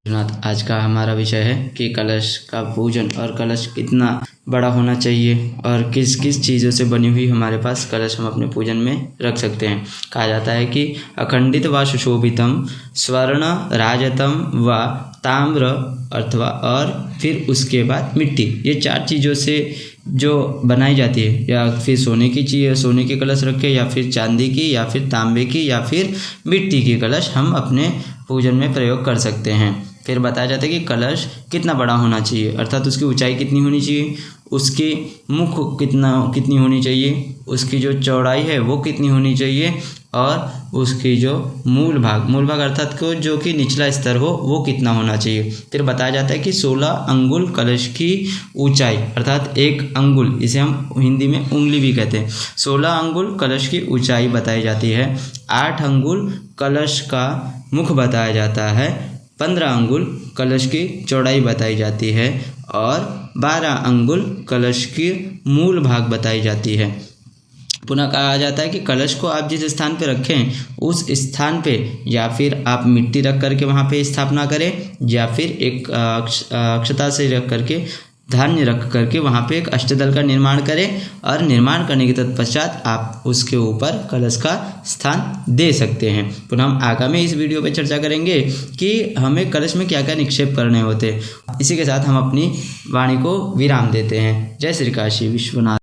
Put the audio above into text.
नाथ, आज का हमारा विषय है कि कलश का पूजन और कलश कितना बड़ा होना चाहिए और किस किस चीज़ों से बनी हुई हमारे पास कलश हम अपने पूजन में रख सकते हैं। कहा जाता है कि अखंडित व सुशोभितम स्वर्ण राजतम व ताम्र अथवा और फिर उसके बाद मिट्टी, ये चार चीज़ों से जो बनाई जाती है, या फिर सोने की चीज़ सोने की कलश रखे, या फिर चांदी की, या फिर तांबे की, या फिर मिट्टी की कलश हम अपने पूजन में प्रयोग कर सकते हैं। फिर बताया जाता है कि कलश कितना बड़ा होना चाहिए, अर्थात उसकी ऊंचाई कितनी होनी चाहिए, उसकी मुख कितनी होनी चाहिए, उसकी जो चौड़ाई है वो कितनी होनी चाहिए, और उसकी जो मूल भाग अर्थात को जो कि निचला स्तर हो वो कितना होना चाहिए। फिर बताया जाता है कि 16 अंगुल कलश की ऊंचाई, अर्थात 1 अंगुल, इसे हम हिंदी में उंगली भी कहते हैं, 16 अंगुल कलश की ऊंचाई बताई जाती है। 8 अंगुल कलश का मुख बताया जाता है, 15 अंगुल कलश की चौड़ाई बताई जाती है और 12 अंगुल कलश की मूल भाग बताई जाती है। पुनः कहा जाता है कि कलश को आप जिस स्थान पे रखें उस स्थान पे या फिर आप मिट्टी रख करके वहाँ पे स्थापना करें, या फिर एक अक्षता से रख करके धान्य रख करके वहाँ पे एक अष्टदल का निर्माण करें, और निर्माण करने के तत्पश्चात आप उसके ऊपर कलश का स्थान दे सकते हैं। पुनः हम आगामी इस वीडियो पे चर्चा करेंगे कि हमें कलश में क्या क्या निक्षेप करने होते हैं। इसी के साथ हम अपनी वाणी को विराम देते हैं। जय श्री काशी विश्वनाथ।